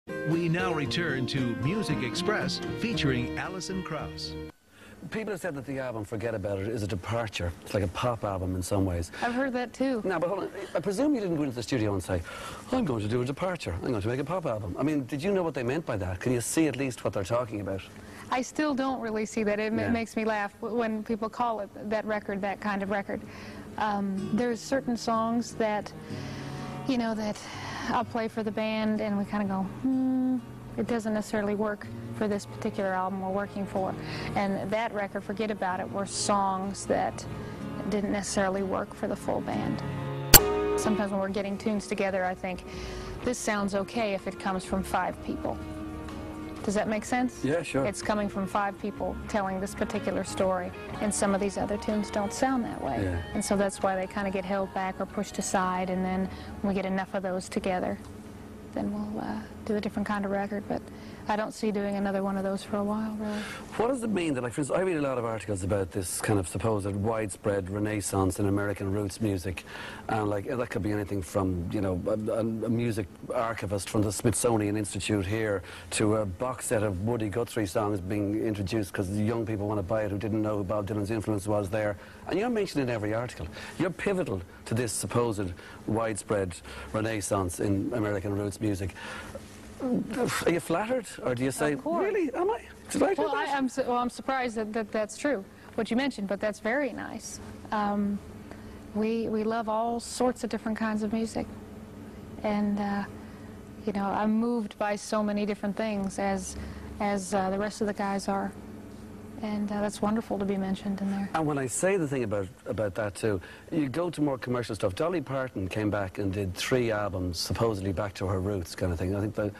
We now return to Music Express featuring Alison Krauss. People have said that the album Forget About It is a departure. It's like a pop album in some ways. I've heard that too. Now, but hold on. I presume you didn't go into the studio and say, I'm going to do a departure. I'm going to make a pop album. I mean, did you know what they meant by that? Can you see at least what they're talking about? I still don't really see that. It Yeah. makes me laugh when people call it that record, that kind of record. There's certain songs that, you know, that I'll play for the band and we kind of go, it doesn't necessarily work for this particular album we're working for. And that record, Forget About It, were songs that didn't necessarily work for the full band. Sometimes when we're getting tunes together, I think, this sounds okay if it comes from 5 people. Does that make sense? Yeah, sure. It's coming from 5 people telling this particular story, and some of these other tunes don't sound that way. Yeah. And so that's why they kind of get held back or pushed aside, and then when we get enough of those together, then we'll do a different kind of record. But I don't see doing another one of those for a while, really. What does it mean that, like, for instance, I read a lot of articles about this kind of supposed widespread renaissance in American roots music, and like that could be anything from, you know, a music archivist from the Smithsonian Institute here to a box set of Woody Guthrie songs being introduced because the young people want to buy it who didn't know who Bob Dylan's influence was there. And you're mentioned in every article. You're pivotal to this supposed widespread renaissance in American roots music. Are you flattered, or do you say, really, am I? Did I do Well, that? I'm surprised that that's true, what you mentioned, but that's very nice. We love all sorts of different kinds of music, and you know, I'm moved by so many different things as the rest of the guys are, and that's wonderful to be mentioned in there. And when I say the thing about that too, you go to more commercial stuff. Dolly Parton came back and did 3 albums, supposedly back to her roots kind of thing. I think the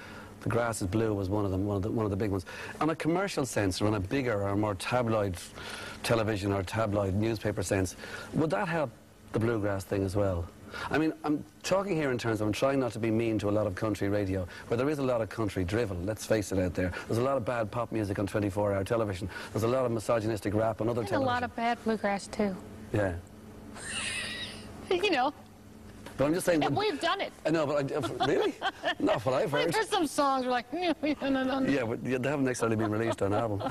Grass is Blue was one of them, one of the big ones. On a commercial sense, or on a bigger or more tabloid television or tabloid newspaper sense, would that help the bluegrass thing as well? I mean, I'm talking here in terms of, I'm trying not to be mean to a lot of country radio, where there is a lot of country drivel, let's face it out there. There's a lot of bad pop music on 24-hour television. There's a lot of misogynistic rap on other television. And a lot of bad bluegrass, too. Yeah. You know. But I'm just saying... And we've done it. I know, but really? Not what I've heard. There's some songs we're like, no. Yeah, but they haven't necessarily been released on album.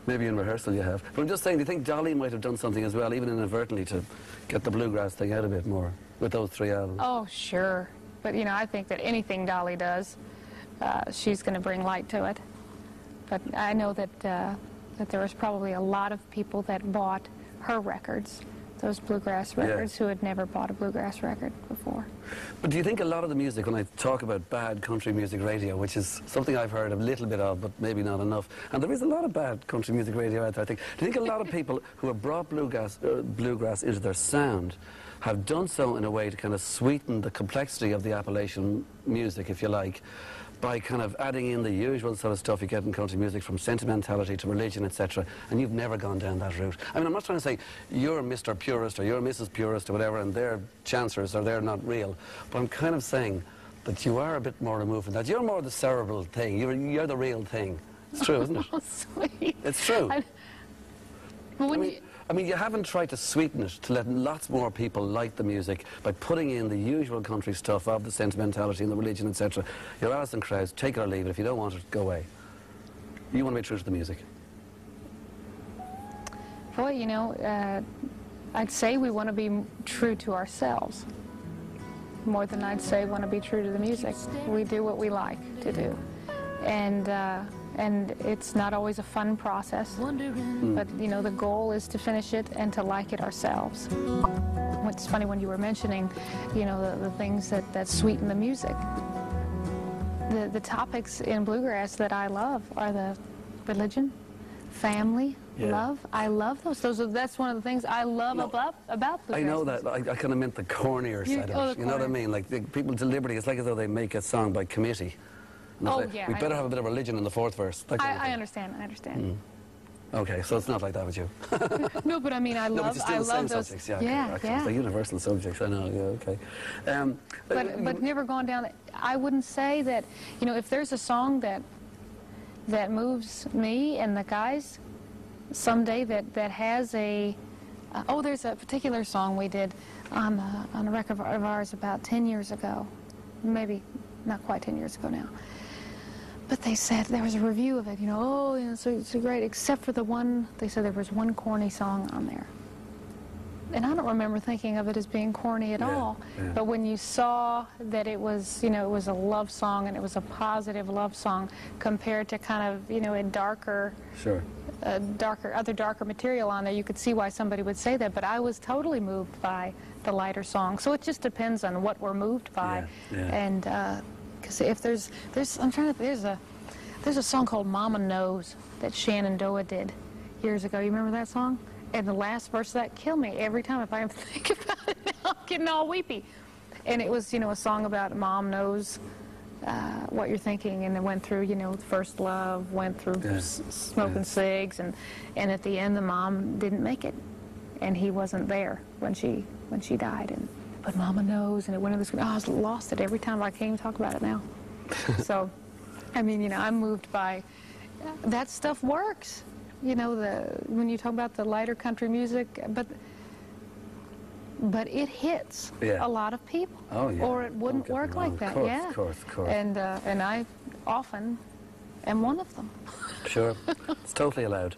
Maybe in rehearsal you have. But I'm just saying, do you think Dolly might have done something as well, even inadvertently, to get the bluegrass thing out a bit more with those 3 albums? Oh, sure. But, you know, I think that anything Dolly does, she's going to bring light to it. But I know that there was probably a lot of people that bought her records, those bluegrass records, who had never bought a bluegrass record before. But do you think a lot of the music, when I talk about bad country music radio, which is something I've heard a little bit of, but maybe not enough, and there is a lot of bad country music radio out there, I think, do you think a lot of people who have brought bluegrass into their sound have done so in a way to kind of sweeten the complexity of the Appalachian music, if you like, by kind of adding in the usual sort of stuff you get in country music, from sentimentality to religion, etc., and you've never gone down that route? I mean, I'm not trying to say you're Mr. Purist or you're Mrs. Purist or whatever, and they're chancers or they're not real, but I'm kind of saying that you are a bit more removed from that. You're more the cerebral thing. You're the real thing. It's true, isn't it? Oh, sweet. It's true. I mean, you haven't tried to sweeten it to let lots more people like the music by putting in the usual country stuff of the sentimentality and the religion, etc. You're Alison Krauss, take it or leave it. If you don't want it, go away. You want to be true to the music. Well, you know, I'd say we want to be true to ourselves more than I'd say want to be true to the music. We do what we like to do. And it's not always a fun process, but, you know, the goal is to finish it and to like it ourselves. It's funny when you were mentioning, you know, the things that sweeten the music. The topics in bluegrass that I love are the religion, family, love. I love those. That's one of the things I love about bluegrass. I know that. I kind of meant the cornier side of it. You know what I mean? Like, people deliberately, it's like as though they make a song by committee. Oh, say, yeah. we better have a bit of religion in the 4th verse. I understand. Okay, so it's not like that with you. No, but I mean, I love those subjects. Yeah. The universal subjects. I know. Yeah, okay. But never gone down. I wouldn't say that. You know, if there's a song that moves me and the guys someday that has a. There's a particular song we did on a record of ours about 10 years ago, maybe not quite 10 years ago now. But they said, there was a review of it, you know, oh, you know, it's great, except for the one, they said there was one corny song on there. And I don't remember thinking of it as being corny at all. Yeah. But when you saw that it was, you know, it was a love song and it was a positive love song compared to kind of, you know, a darker, sure, other darker material on there, you could see why somebody would say that. But I was totally moved by the lighter song. So it just depends on what we're moved by. Yeah. Yeah. And because if there's I'm trying to, there's a song called Mama Knows that Shenandoah did years ago. You remember that song? And the last verse of that killed me every time. If I think about it now, I'm getting all weepy. And it was, you know, a song about mom knows what you're thinking, and it went through, you know, first love, went through smoking cigs, and at the end the mom didn't make it, and he wasn't there when she died. And but Mama knows, and it went in this. I lost it every time. I can't even talk about it now. So, I mean, you know, I'm moved by that stuff. Works. You know, when you talk about the lighter country music, but it hits a lot of people. Oh, yeah. Or it wouldn't work like that. Of course. And I often am one of them. Sure, it's totally allowed.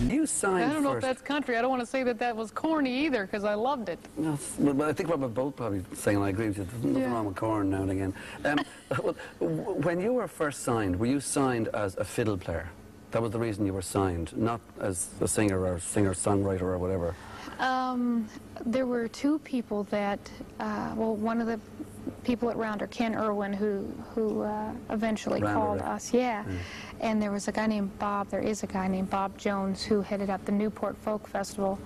You signed I don't know first. if that's country. I don't want to say that was corny either, because I loved it. No, well, I think what we're both probably saying, and I agree with you, there's nothing wrong with corn now and again. When you were first signed, were you signed as a fiddle player? That was the reason you were signed, not as a singer or singer-songwriter or whatever. There were two people that, well, one of the people at Rounder, Ken Irwin, who eventually called us, and there was a guy named Bob, there is a guy named Bob Jones, who headed up the Newport Folk Festival,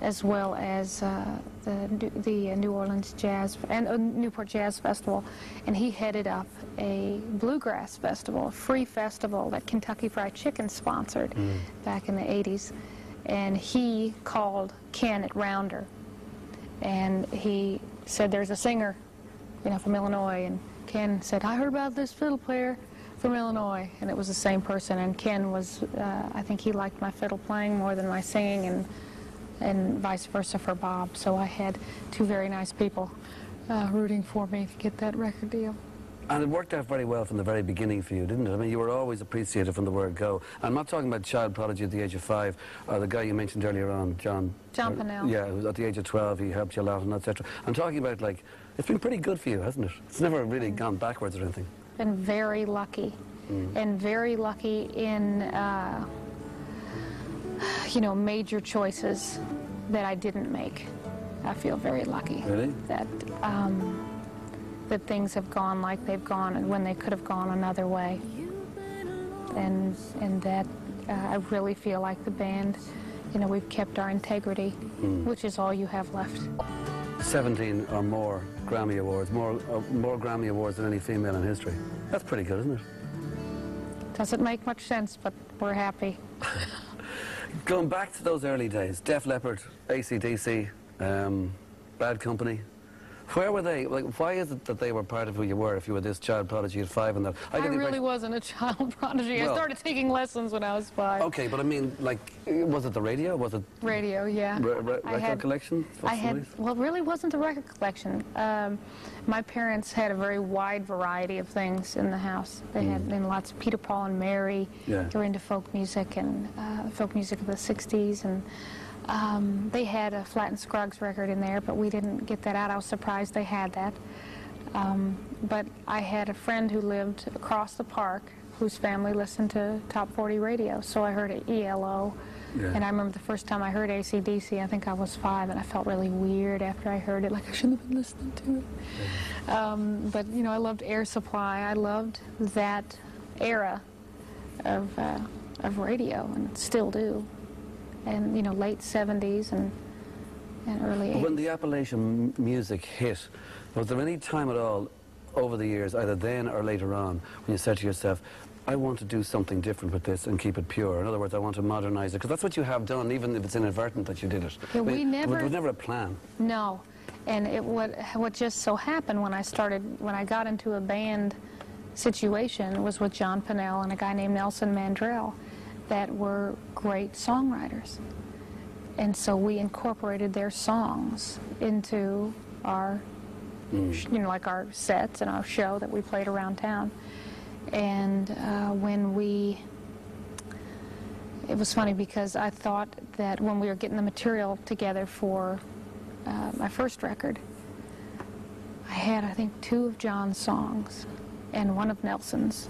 as well as the New Orleans Jazz and Newport Jazz Festival, and he headed up a bluegrass festival, a free festival that Kentucky Fried Chicken sponsored back in the 80s, and he called Ken at Rounder, and he said, there's a singer, you know, from Illinois, and Ken said, I heard about this fiddle player from Illinois, and it was the same person, and Ken was, I think he liked my fiddle playing more than my singing, and vice versa for Bob. So I had two very nice people rooting for me to get that record deal. And it worked out very well from the very beginning for you, didn't it? I mean, you were always appreciated from the word go. I'm not talking about child prodigy at the age of 5, or the guy you mentioned earlier on, John Pennell. Yeah, who was at the age of 12, he helped you a lot, and etc. I'm talking about, like, it's been pretty good for you, hasn't it? It's never really gone backwards or anything. Been very lucky, and very lucky in, you know, major choices that I didn't make. I feel very lucky. Really? That things have gone like they've gone, and when they could have gone another way. And that I really feel like the band, you know, we've kept our integrity, which is all you have left. 17 or more Grammy Awards, more Grammy Awards than any female in history. That's pretty good, isn't it? Doesn't make much sense, but we're happy. Going back to those early days, Def Leppard, AC/DC, Bad Company, where were they? Like, why is it that they were part of who you were if you were this child prodigy at 5 and that? I really wasn't a child prodigy. Well, I started taking lessons when I was 5. Okay, but I mean, like, was it the radio? Was it radio? Yeah. Record collection? Well, it really wasn't a record collection. My parents had a very wide variety of things in the house. They had lots of Peter, Paul, and Mary. Yeah. They were into folk music and folk music of the 60s, and they had a Flatt and Scruggs record in there, but we didn't get that out. I was surprised they had that. But I had a friend who lived across the park whose family listened to Top 40 radio, so I heard ELO. Yeah. And I remember the first time I heard AC/DC, I think I was 5, and I felt really weird after I heard it, like I shouldn't have been listening to it. Yeah. But, you know, I loved Air Supply. I loved that era of radio, and still do. And, you know, late 70s and early 80s. When the Appalachian music hit, was there any time at all over the years, either then or later on, when you said to yourself, I want to do something different with this and keep it pure? In other words, I want to modernize it, because that's what you have done, even if it's inadvertent that you did it. Yeah, It was never a plan. No. And what just so happened when I got into a band situation was with John Pennell and a guy named Nelson Mandrell that were great songwriters. And so we incorporated their songs into our you know, like our sets and our show that we played around town. And it was funny because I thought that when we were getting the material together for my first record, I had, I think, 2 of John's songs and 1 of Nelson's.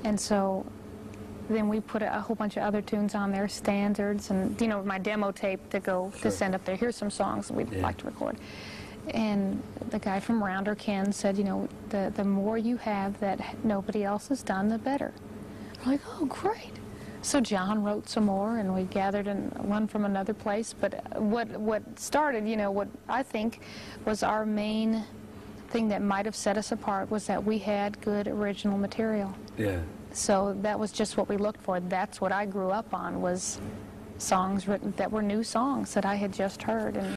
And so then we put a whole bunch of other tunes on there, standards, and, you know, my demo tape to go to send up there. Here's some songs we'd like to record. And the guy from Rounder, Ken, said, you know, the more you have that nobody else has done, the better. I'm like, oh, great. So John wrote some more, and we gathered one from another place. But what started, you know, what I think was our main thing that might have set us apart was that we had good original material. Yeah. So that was just what we looked for. That's what I grew up on, was songs written that were new songs that I had just heard. And